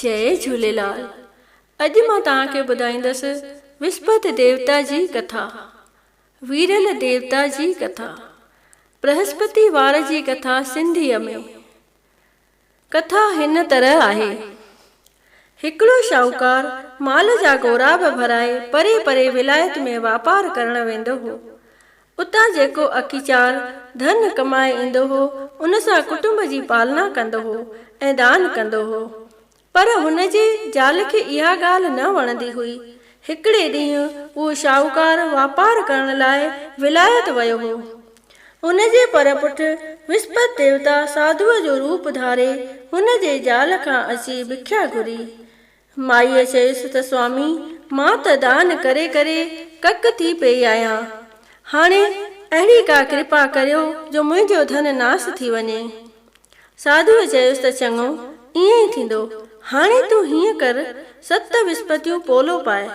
जय झूलेलाल। अॼु मां तव्हांखे ॿुधाईंदसि विस्पति देवता जी कथा, वीरल देवता जी कथा। बृहस्पति वार जी कथा सिंधीअ में। कथा हिन तरह आहे। हिकिड़ो शाहूकार माल जा गोराब भराए परे परे विलायत में वापार करण वेंदो हो। उतां जेको अखीचार धन कमाए ईंदो हो, उन सां कुटुंब जी पालना कंदो हो ऐं दान कंदो हो। पर हुन जे ज़ाल खे इहा ॻाल्हि न वणंदी हुई। हिकिड़े ॾींहुं उहो शाहूकार वापार करण लाइ विलायत वियो हो। हुन जे परपुठि विस्पति देवता साधुअ जो रूप धारे हुन जे ज़ाल खां अची भिख्या घुरी। माईअ चयुसि त स्वामी, मां त दान करे करे कक थी पई आहियां। हाणे अहिड़ी का कृपा करियो जो मुंहिंजो धन नास थी वञे। साधुअ चयुसि त चङो, ईअं ई थींदो। हाणे तूं हीअं कर, 7 विस्पतियूं पोलो पाए,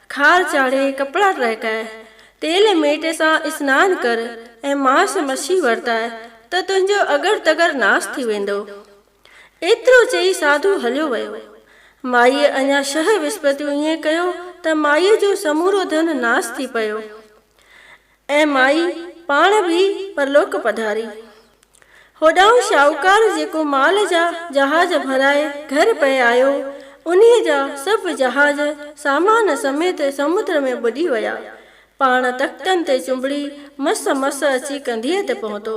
खार चाढ़े, कपिड़ा टहिकाए, तेल मेट सां सनानु कर ऐं मांस मच्छी वरताए त तुंहिंजो अगर तगर नास थी वेंदो। एतिरो चई साधु हलियो वियो। माईअ अञा 6 विस्पतियूं ईअं कयो त माईअ जो समूरो धन नास थी पियो ऐं माई पाण बि परलोक पधारी। होॾां शाहूकार जेको माल जा जहाज भराए घर पे आयो, उन्हीअ जा सभु जहाज सामान समेत समुद्र में बुॾी विया। पाण तख़्तनि ते चुंबड़ी मस मस अची कंधीअ ते पहुतो।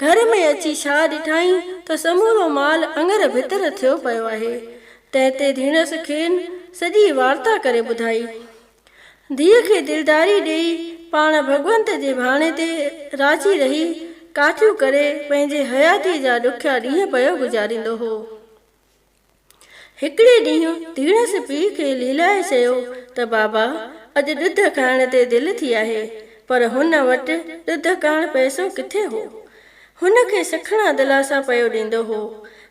घर में अची छा ॾिठाई त समूरो माल अङर भितर थियो पियो आहे। तंहिं ते धीणस खेनि सॼी वार्ता करे ॿुधाई। धीअ खे दिलदारी ॾेई पाण भगवंत जे भाणे ते राज़ी रही काठियूं करे पंहिंजे हयाती जा ॾुखिया ॾींहं पियो गुज़ारींदो हो। हिकिड़े ॾींहुं धीणस पीउ खे लीलाए चयो त बाबा, अॼु ॾुध खाइण ते दिलि थी आहे, पर हुन वटि ॾुध करण पैसो किथे हो। हुन खे सखणा दिलासा पियो ॾींदो हो।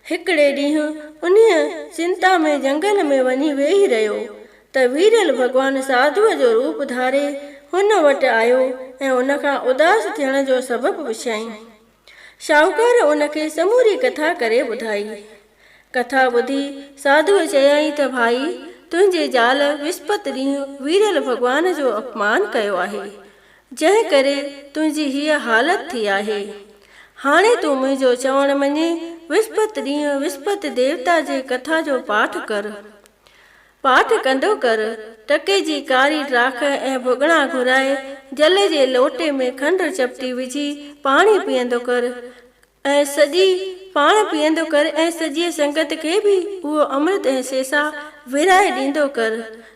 हिकिड़े ॾींहुं उन्हीअ चिंता में जंगल में वञी वेही रहियो त वीरल भॻवानु साधुअ जो रूप धारे हुन वटि आयो ऐं उन खां उदास थियण जो सबबु पुछियईं। शाहूकार उन खे समूरी कथा करे ॿुधाई। कथा ॿुधी साधुअ चयाईं त भाई, तुंहिंजे ज़ाल विस्पति ॾींहुं वीरल भॻवान जो अपमान कयो आहे, जंहिं करे तुंहिंजी हीअ हालत थी आहे। हाणे तूं मुंहिंजो चवणु मञे, विस्पति ॾींहुं विस्पति देवता जे कथा जो पाठ कर। पाठ कंदो कर, टके जी कारी ड्राख ऐं भुॻड़ा घुराए जल जे लोटे में खंडु चपटी विझी पाणी पीअंदो कर ऐं सॼी संगत खे बि उहो अमृत ऐं सेसा विराए ॾींदो कर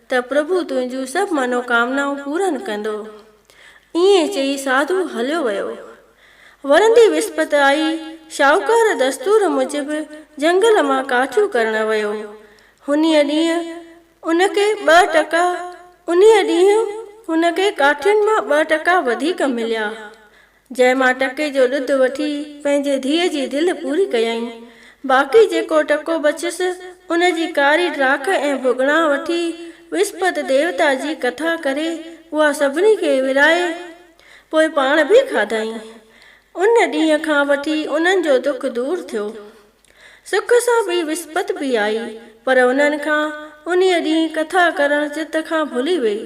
त प्रभु तुंहिंजूं सभु मनोकामनाऊं पूरन कंदो। ईअं चई साधु हलियो वियो। वरंदी विस्पति आई। शाहूकार दस्तूर मूजिबि जंगल मां काठियूं करण वियो। उन्हीअ ॾींहुं हुनखे काठियुनि मां 2 टका वधीक मिलिया। जंहिं मां टके जो ॾुध वठी पंहिंजे धीअ जी दिलि पूरी कयईं। बाक़ी जेको टको बचियसि, उन जी कारी ड्राख ऐं भुॻड़ा वठी विस्पति देवता जी कथा करे उहा सभिनी खे विराए पोइ पाण बि खाधाईं। उन ॾींहं खां वठी उन्हनि जो दुख दूर थियो। सुख सां बि विस्पति बि आई, पर उन्हनि खां उन्हीअ ॾींहुं कथा करण चित खां भुली वई।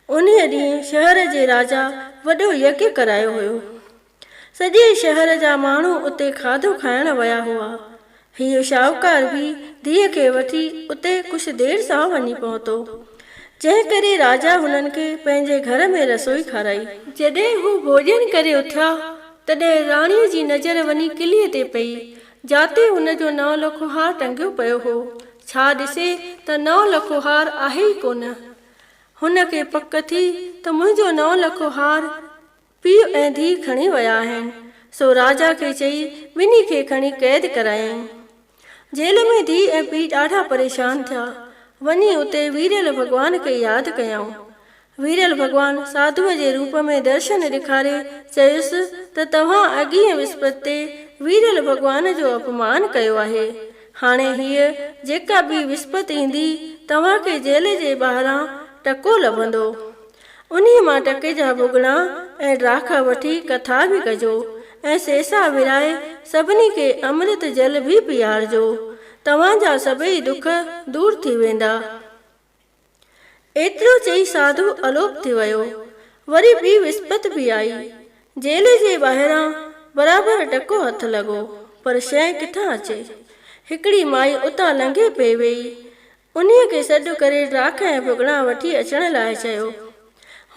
उन्हीअ ॾींहुं शहर जे राजा वॾो यज्ञ करायो हुयो। सॼे शहर जा माण्हू उते खाधो खाइण विया हुआ। हीउ शाहूकार बि धीअ खे वठी उते कुझु देरि सां वञी पहुतो, जंहिं करे राजा हुननि खे पंहिंजे घर में रसोई खाराई। जॾहिं हू भोॼन करे उथिया, तॾहिं राणीअ जी नज़र वञी किलीअ ते पई, जाते हुनजो 9 लखो हार टंगियो पियो हो। छा ॾिसे त 9 लखो हार आहे ई कोन। हुन खे पक थी त मुंहिंजो 9 लखो हार पीउ ऐं धीउ खणी विया आहिनि। सो राजा खे चई ॿिन्ही खे खणी क़ैद करायईं। जेल में धीउ ऐं पीउ ॾाढा परेशान थिया। वञी उते वीरल भॻवान खे यादि कयऊं। वीरल भॻवान साधुअ जे रूप में दर्शन ॾेखारे चयुसि त तव्हां अॻीअ विस्पति ते वीरल भॻवान जो अपमान कयो आहे। हाणे हीअ जेका बि विस्पति ईंदी, तव्हांखे जेल जे ॿाहिरां टको लभंदो। उन्हीअ मां टके जा भुॻड़ा ऐं ड्राख वठी कथा बि कजो ऐं सेसा विराए सभिनी खे अमृत जल बि पीआरजो। तव्हांजा सभई दुख दूर थी वेंदा। एतिरो चई साधु अलोप थी वियो। वरी ॿी विस्पति बि आई। जेल जे ॿाहिरां बराबरि टको हथ लॻो, पर शइ किथां अचे। हिकिड़ी माई उतां लंघे पई वेई। उन्हीअ खे सॾु करे ॾाख ऐं भुॻड़ा वठी अचण लाइ चयो।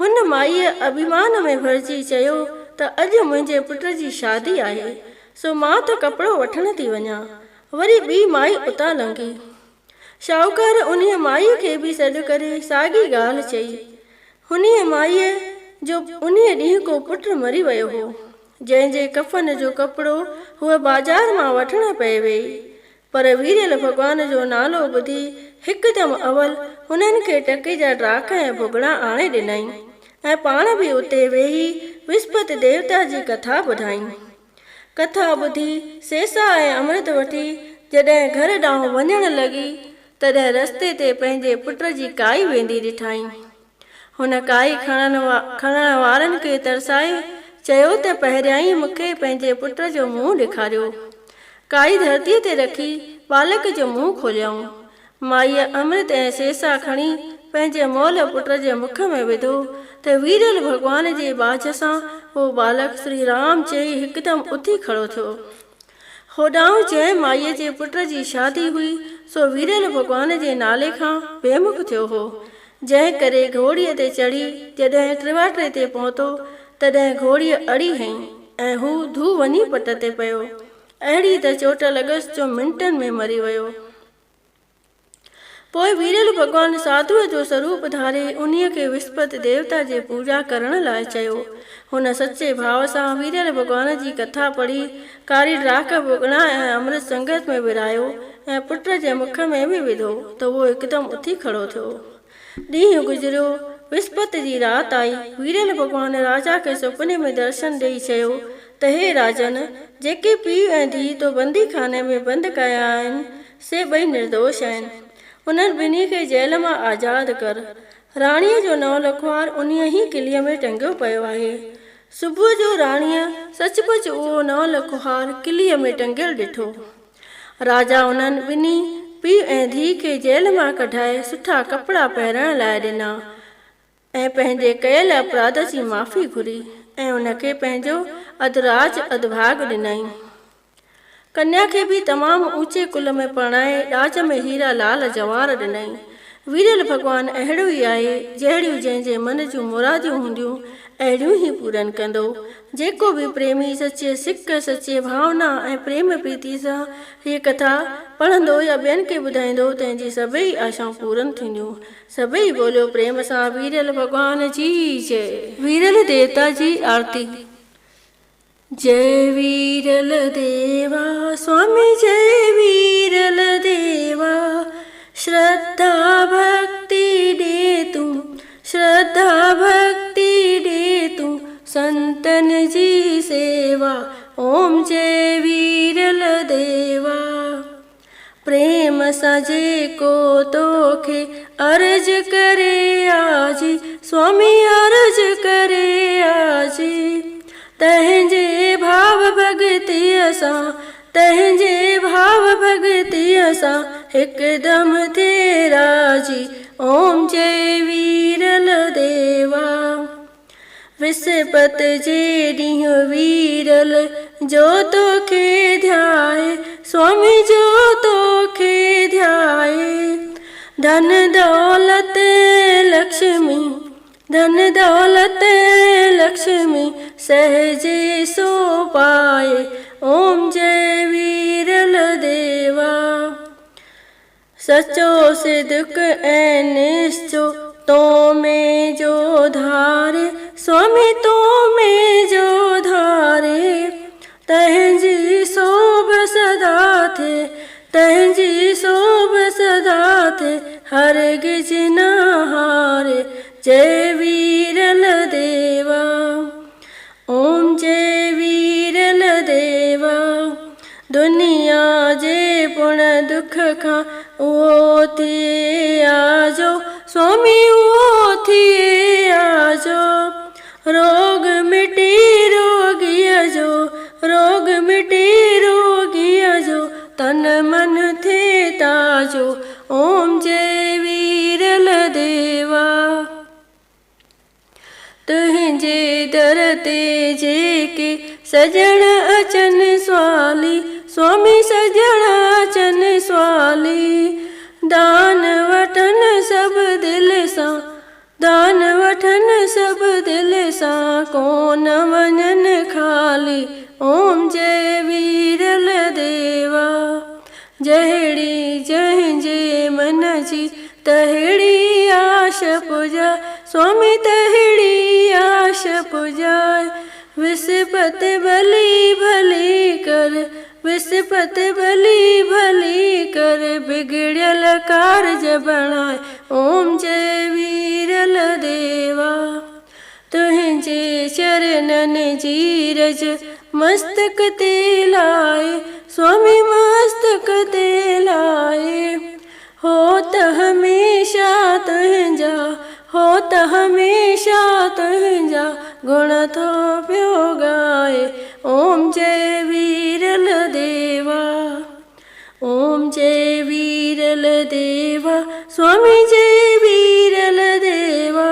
हुन माईअ अभिमान में भरिजी चयो त अॼु मुंहिंजे पुट जी शादी आहे, सो मां त कपिड़ो वठण थी वञा। वरी ॿी माई उतां लंघी। शाहूकार उन्हीअ माईअ खे बि सॾु करे साॻी ॻाल्हि चई। हुनीअ माईअ जो उन्हीअ ॾींहुं को पुटु मरी वियो हो, जंहिंजे कफ़न जो कपिड़ो हूअ बाज़ार मां वठण पई वेई। पर वीरल भॻवान जो नालो ॿुधी हिकदमि अवल हुननि खे टके जा ॾाख ऐं भुॻड़ा आणे ॾिनई ऐं पाण बि उते वेही विस्पति देवता जी कथा ॿुधाई। कथा ॿुधी सेसा ऐं अमृत वठी जॾहिं घर ॾांहुं वञण लॻी, तॾहिं रस्ते ते पंहिंजे पुट जी काई वेंदी ॾिठाई। हुन काई खणण वारनि खे तरसाए चयो त पहिरियां ई मूंखे पंहिंजे पुट जो मुंहुं ॾेखारियो। काई धरतीअ ते रखी बालक जो मुंहुं खोलियऊं। माईअ अमृत ऐं सेसा खणी पंहिंजे मोल पुट जे मुख में विधो त वीरल भॻवान जे बाझ सां उहो बालक श्री राम चई हिकदमि उथी खड़ो थियो। होॾां जंहिं माईअ जे पुट जी शादी हुई सो वीरल भॻवान जे नाले खां बेमुख थियो हो, जंहिं करे घोड़ीअ ते चढ़ी जॾहिं टिवाटे ते पहुतो तॾहिं घोड़ीअ अड़ी हईं ऐं हू धू वञी पट ते पियो। अहिड़ी त चोट लॻसि जो मिंटनि में मरी वियो। पोइ वीरल भॻवान साधुअ जो स्वरूप धारे उन्हीअ खे विस्पति देवता जे पूजा करण लाइ चयो। हुन सचे भाव सां वीरल भॻवान जी कथा पढ़ी कारी ॾाख भुॻड़ा ऐं अमृत संगत में विरायो ऐं पुट जे मुख में बि विधो त उहो हिकदमि उथी खड़ो थियो। ॾींहुं गुज़रियो। विस्पति जी राति आई। वीरल भॻवान राजा खे सुपिने में दर्शन ॾेई चयो त हे राजन, जेके पीउ ऐं धीउ तो बंदी खाने में बंदि कया आहिनि से ॿई निर्दोष आहिनि। उन्हनि ॿिन्ही खे जेल मां आज़ादु कर। राणीअ जो नौ लखवार उन्हीअ ई किलीअ में टंगियो पियो आहे। सुबुह जो राणीअ सचुपचु उहो नौ लखवार किलीअ में टंगियल ॾिठो। राजा उन्हनि ॿिन्ही पीउ ऐं धीउ खे जेल मां कढाए सुठा कपिड़ा पहिरण लाइ ॾिना ऐं पंहिंजे कयल अपराध जी माफ़ी घुरी ऐं उनखे पंहिंजो अधराज अधभाग ॾिनई। कन्या खे बि तमामु ऊचे कुल में परणाए ॾाज में हीरा लाल जवार ॾिनई। वीरल भॻवान अहिड़ो ई आहे, जहिड़ियूं जंहिंजे मन जूं मुरादियूं हूंदियूं अहिड़ियूं ई पूरन कंदो। जेको बि प्रेमी सचे सिक सचे भावना ऐं प्रेम प्रीति सां हीअ कथा पढ़ंदो या ॿियनि खे ॿुधाईंदो तंहिंजी सभई आशाऊं पूरन थींदियूं। सभई बोलियो प्रेम सां वीरल भॻवान जी जय। वीरल देवता जी आरती। जय वीरल देवा स्वामी, जय वीरल देवा। श्रद्धा भक्ति दे तू, श्रद्धा भक्ति दे तू, संतन जी सेवा। ओम जय वीरल देवा। प्रेम सां जेको तोखे अर्ज करे आजी, स्वामी अर्ज करे आजी। तंहिंजे भाव भगतीअ सां, तंहिंजे भाव भगतीअ सां हिकदमि थिए राजी। ओम जय वीरल देवा। विस्पति जे ॾींहुं वीरल जो तोखे ध्याए, स्वामी जो तोखे ध्याए। धन दौलत लक्ष्मी, धन दौलत लक्ष्मी सहजे सो पाए। ओम जय वीरल देवा। सचो सिद्क ऐं निश्चो तो में जो धारे, स्वामी तो में जो धारे। तंहिंजी शोभ सदा थे, तंहिंजी शोभ सदा थे, हरगिज न हारे। जय वीरल देवा। ओम जय वीरल देवा। दुनिया जे पुण दुख खां उहो थिए आजो, स्वामी उहो थिए आजो। रोग मिटी रोगीअ जो, रोग मिटी रोगीअ जो, तन मन थिए जो। ओम जय वीरल देवा। तुंहिंजे दर ते जेके सजण अचनि स्वाली, स्वामी सजण अचनि स्वाली। दान वठनि सभु दिलि सां, दान वठनि सभु दिलि सां, कोन वञनि ख़ाली। ओम जय वीरल देवा। जहिड़ी जंहिंजे मन जी तहिड़ी आश पुॼाए, स्वामी तहिड़ी आश पुॼाए। विस्पति भली भली कर, विस्पति भली भली कर, बिगड़ियल कारज बणाए। ओम जय वीरल देवा। तुंहिंजे चरणनि जी रज मस्तक ते लाए, स्वामी मस्तक ते लाए। हो त हमेशा तुंहिंजा, हो त हमेशा तुंहिंजा, गुण थो पियो ॻाए। ओम जय वीरल देवा। ओम जय वीरल देवा, स्वामी जय वीरल देवा।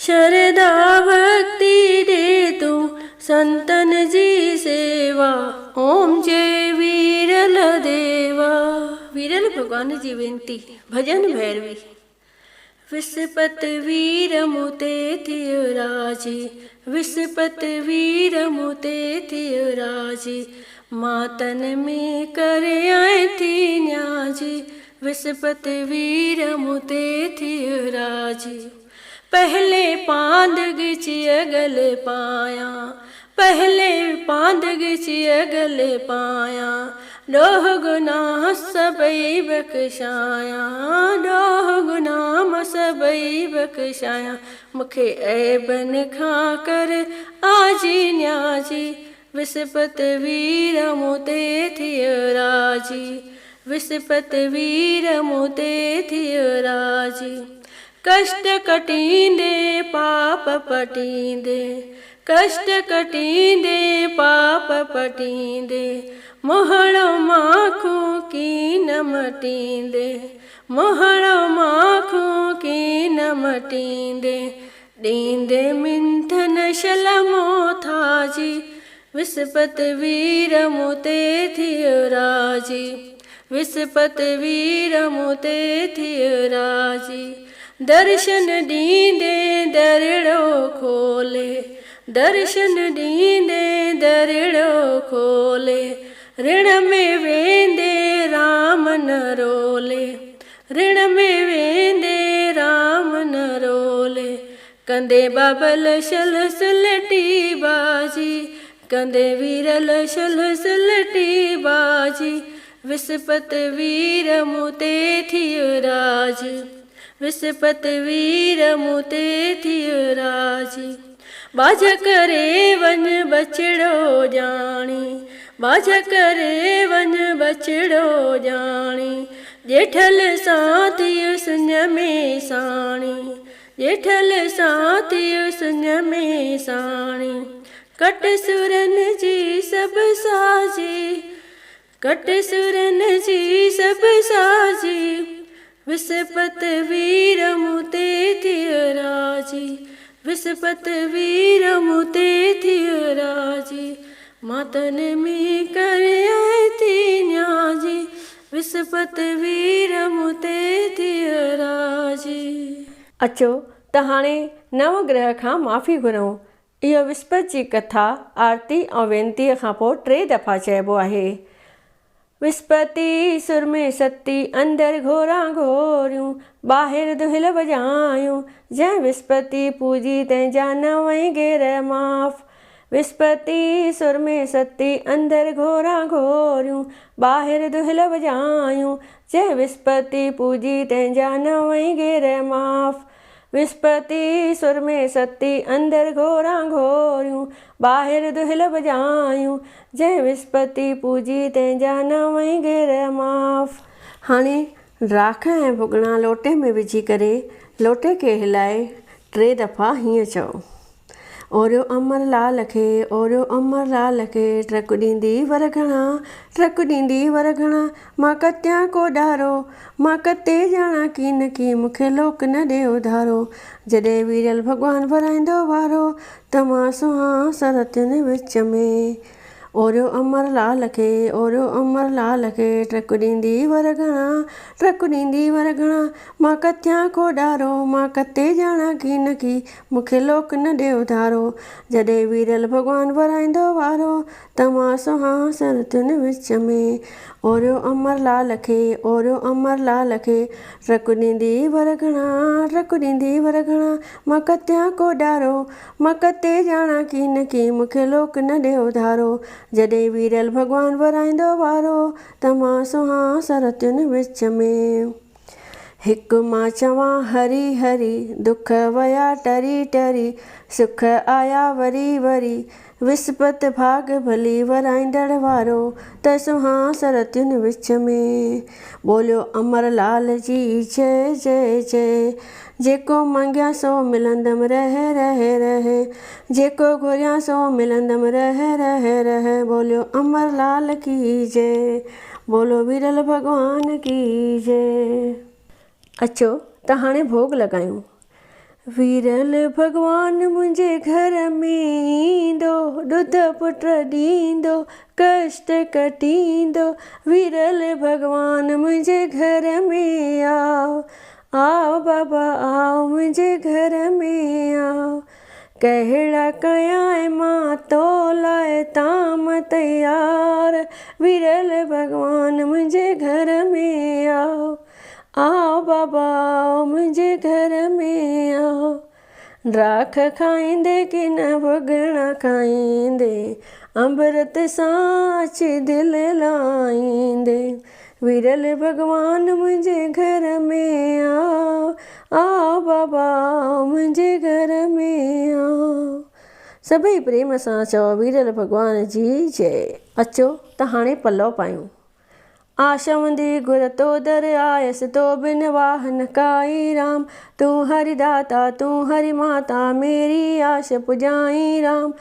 शरदा भक्ति दे तूं संतन जी सेवा। ओम जय वीरल देवा। वीरल भगवान जी वेनती। भजन भैरवी। विस्पति वीर मूं ते थियो राजी, विस्पति वीर मूं ते थियो राजी। मां तन में करे आए थी न्याजी, विस्पति वीर मूं ते थियो राजी। पहले पांद गिची अगल पाया, पहले पांद गिची अगल पाया। ॾोह गुनाह सबई बख़्शाया, ॾोह गुनाह सबई बख़्शाया। मूंखे ऐबन खां कर आजी न्याजी, विस्पति वीर मूं ते थियो राजी, विस्पति वीर मूं ते थियो राजी। कष्ट कटींदे पाप पटींदे, कष्ट कटींदे पाप पटींदे। मोहड़ो माखूं कीन मटींदे, मोहड़ो माखूं कीन मटींदे। ॾींदे मिंथन शलमो थाजी, विस्पति वीर मूं ते थियो राजी, विस्पति वीर मूं ते थियो राजी। दर्शन ॾींदे दरिड़ो खोले, दर्शन ॾींदे दरिड़ो खोले। ऋण में वेंदे राम न रोले, ऋण में वेंदे राम न रोले। कंदे बाबल शल सुलटी बाजी, कंदे वीरल शल सुलटी बाजी। विस्पति वीर मूं ते थियो राजी, विस्पति वीर मूं ते थियो राजी। बाज करे वञ बछड़ो ॼाणी, बाज करे वञ बछड़ो ॼाणी। ॼेठल सां थियो सुञ में साणी, ॼेठल सां थियो सुञ में साणी। कट सुरनि जी सभु साजी, कट सुरनि जी सभु साजी। विस्पति वीर मूं ते थियो राजी, विस्पति वीर मूं ते थियो राजी। मां तन में करे आए थी न्याजी, विस्पति वीर मूं ते थियो राजी। अचो त हाणे नवग्रह खां माफ़ी घुरूं। इहो विस्पति जी कथा आरती ऐं वेनतीअ खां पोइ 3 दफ़ा चइबो आहे। विस्पति सुर में सती, अंदरि घोरा घोरियूं, ॿाहिरि दुहिल वॼायूं। जंहिं विस्पति पूजी तंहिंजा नवं गेर माफ़। विस्पति सुर में सती, अंदरि घोरा घोरियूं, ॿाहिरि दुहिल वॼायूं। जंहिं विस्पति पूजी तंहिंजा नवं गेर माफ़। विस्पति सुर में सती, अंदरि घोरा घोरियूं, ॿाहिरि दुहिल वॼायूं। जंहिं विस्पति पूजी तंहिंजा नवं गेर माफ़। हाणे राख ऐं भुॻिड़ा लोटे में विझी करे लोटे खे हिलाए 3 दफ़ा हीअं चओ। ओरियो अमर लाल खे, ओरियो अमर लाल खे, ट्रक ॾींदी वरघणा, ट्रक ॾींदी वरघणा। मां कतियां को ॾारो, मां कते ॼाणा कीन की, मूंखे लोक न ॾे उधारो। जॾहिं वीरल भॻवान भराईंदो वारो, त मां सुहां सरतियुनि विच में। ओरियो अमर लाल खे, ओरियो अमर लाल खे, ट्रक ॾींदी वरघणा, ट्रक ॾींदी वरघणा। मां कतियां को ॾारो, मां कते ॼाणा कीन की, मूंखे लोक न ॾे उधारो। जॾहिं वीरल भॻवान भराईंदो वारो, त मां सुहां सरतियुनि विच में। ओरियो अमर लाल खे, ओरियो अमर लाल खे, ट्रक ॾींदी वरघणा, ट्रक ॾींदी वरघणा। मां कतियां को ॾारो, मां कते ॼाणा कीन की, मूंखे लोक न ॾे उधारो। जॾहिं वीरल भॻवान भराईंदो वारो, त मां सुहां सरतियुनि विच में। हिकु मां चवां हरी हरी, दुख वया टरी टरी, सुख आया वरी वरी। विस्पति भाग भली वराईंदड़ वारो, त सुहां सरतियुनि विच में। बोलियो अमर लाल जी जय जय जय। जेको मंगिया सो मिलंदमि रह रह रह, जेको घुरियां सो मिलंदमि रह रह रह। बोलियो अमर लाल की जय, बोलो वीरल भॻवान की जय। अचो त हाणे भोग लॻायूं। वीरल भॻवान मुंहिंजे घर में ईंदो, ॾुध पुट ॾींदो, कष्ट कटींदो। वीरल भॻवान मुंहिंजे घर में आओ, आओ बाबा आओ मुंहिंजे घर में आओ। कहिड़ा कयां मां तो लाइ ताम तयार, वीरल भॻवान मुंहिंजे घर में आओ, आओ बाबा आओ मुंहिंजे घर में आओ। राख खाईंदे की न भुॻड़ा खाईंदे, अमृत सां अची दिलि लाईंदे। वीरल भॻवान मुंहिंजे घर में आओ, आओ बाबा आओ मुंहिंजे घर में आओ। सभई प्रेम सां चओ वीरल भॻवान जी जय। अचो त हाणे पलव पायूं। आशवंदी गुर तो दर आयसि, तो बिन वाह न काई राम। तू हरि दाता तू हरि माता, मेरी आश पुजाई राम।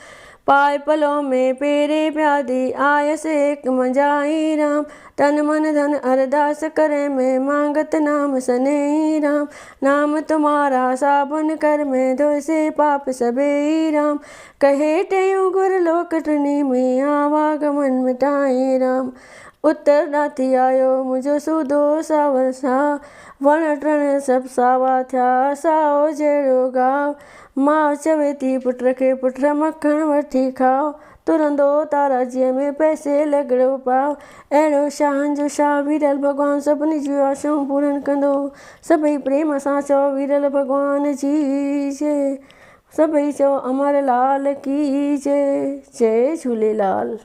पाए पलव में पेरे प्यादी, आयसि एक मंजाई राम। तन मन धन अरदास करे में, मांगत नाम सनेही राम। नाम तुम्हारा साबुन कर में, धोए से पाप सबेही राम। कहे टेऊं गुर लोक टिनी में, आवागमन मिटाई राम। उतर नाथी आयो मुंहिंजो सूदो सावर सा, वण टिण सभु सावा थिया साओ जहिड़ो गाव। मां चवे थी पुट खे पुट मखण वठी खाओ, तुरंदो ताराजीअ में पैसे लॻड़ो पाओ। अहिड़ो शाहनि जो शाह वीरल भॻवान सभिनी जूं आशाऊं पूरन कंदो। सभई प्रेम सां चओ वीरल भॻवान जी जय। सभई चओ अमर लाल की जय। जय झूलेलाल।